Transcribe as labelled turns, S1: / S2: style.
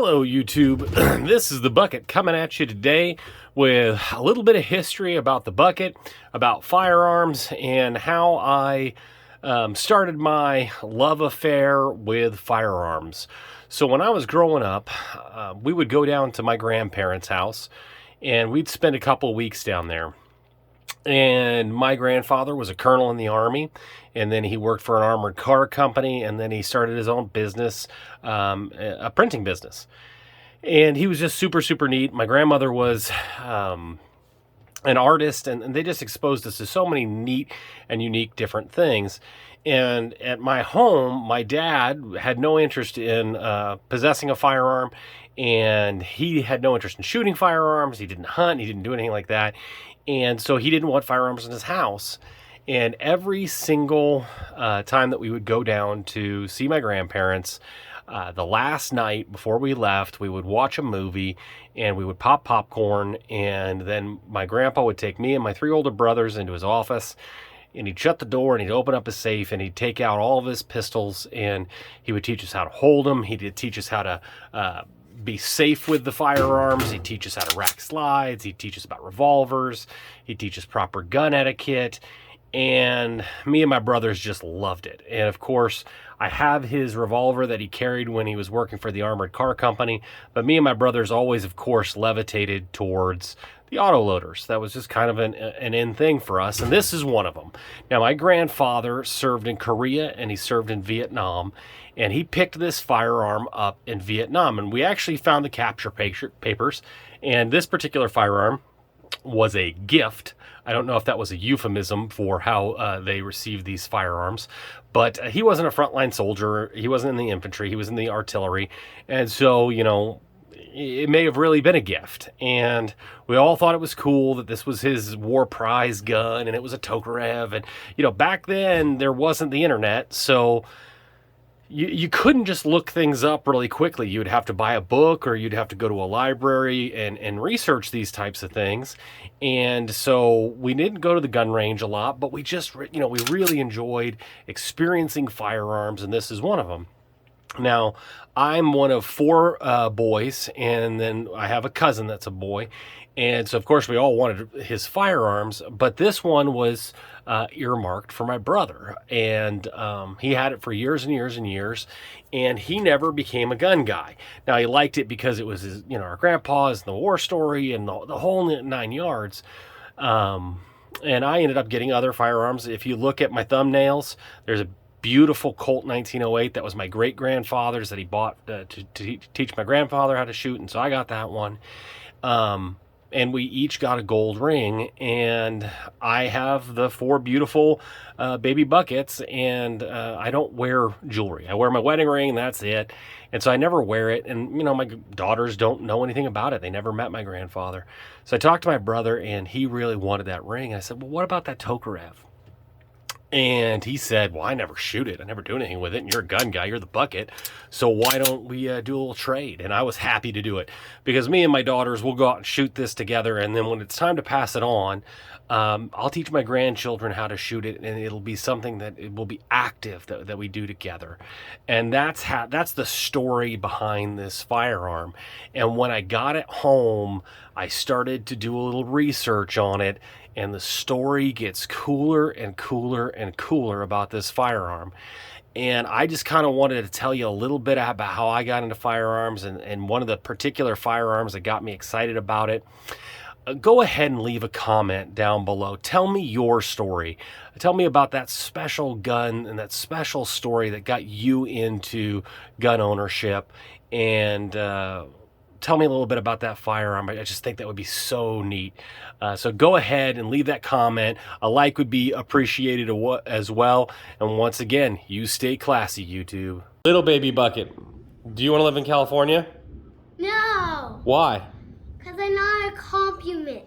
S1: Hello YouTube, this is the Bucket coming at you today with a little bit of history about the Bucket, about firearms, and how I started my love affair with firearms. So when I was growing up, we would go down to my grandparents' house and we'd spend a couple of weeks down there. And my grandfather was a colonel in the Army, and then he worked for an armored car company, and then he started his own business, a printing business. And he was just super, super neat. My grandmother was an artist, and they just exposed us to so many neat and unique different things. And at my home, my dad had no interest in possessing a firearm, and he had no interest in shooting firearms. He didn't hunt. He didn't do anything like that. And so he didn't want firearms in his house. And every single time that we would go down to see my grandparents, the last night before we left, we would watch a movie and we would pop popcorn. And then my grandpa would take me and my three older brothers into his office, and he'd shut the door and he'd open up his safe and he'd take out all of his pistols, and he would teach us how to hold them. He'd teach us how to be safe with the firearms. He'd teach us how to rack slides. He'd teach us about revolvers. He'd teach us proper gun etiquette. And me and my brothers just loved it. And of course, I have his revolver that he carried when he was working for the armored car company. But me and my brothers always, of course, levitated towards the autoloaders. That was just kind of an in thing for us. And this is one of them. Now, my grandfather served in Korea and he served in Vietnam. And he picked this firearm up in Vietnam. And we actually found the capture papers. And this particular firearm was a gift. I don't know if that was a euphemism for how they received these firearms. But he wasn't a frontline soldier. He wasn't in the infantry. He was in the artillery. And so, you know, it may have really been a gift. And we all thought it was cool that this was his war prize gun. And it was a Tokarev. And, you know, back then there wasn't the internet. So you couldn't just look things up really quickly. You'd have to buy a book, or you'd have to go to a library and research these types of things. And so we didn't go to the gun range a lot, but we just, you know, we really enjoyed experiencing firearms, and this is one of them. Now, I'm one of four boys, and then I have a cousin that's a boy. And so, of course, we all wanted his firearms, but this one was earmarked for my brother. And he had it for years and years and years, and he never became a gun guy. Now, he liked it because it was his, you know, our grandpa's, and the war story, and the whole 9 yards. And I ended up getting other firearms. If you look at my thumbnails, there's a beautiful Colt 1908 that was my great-grandfather's that he bought to teach my grandfather how to shoot, and so I got that one. And we each got a gold ring, and I have the four beautiful baby buckets, and I don't wear jewelry. I wear my wedding ring, and that's it. And so I never wear it, and, you know, my daughters don't know anything about it. They never met my grandfather. So I talked to my brother, and he really wanted that ring. I said, well, what about that Tokarev? And he said, well, I never shoot it. I never do anything with it. And you're a gun guy. You're the Bucket. So why don't we do a little trade? And I was happy to do it, because me and my daughters will go out and shoot this together. And then when it's time to pass it on, I'll teach my grandchildren how to shoot it. And it'll be something that it will be active that we do together. And that's the story behind this firearm. And when I got it home, I started to do a little research on it. And the story gets cooler and cooler and cooler about this firearm. And I just kind of wanted to tell you a little bit about how I got into firearms, and one of the particular firearms that got me excited about it. Go ahead and leave a comment down below. Tell me your story. Tell me about that special gun and that special story that got you into gun ownership. And tell me a little bit about that firearm. I just think that would be so neat. So go ahead and leave that comment. A like would be appreciated as well. And once again, you stay classy, YouTube. Little baby Bucket, do you want to live in California?
S2: No.
S1: Why?
S2: Because I'm not a compliment.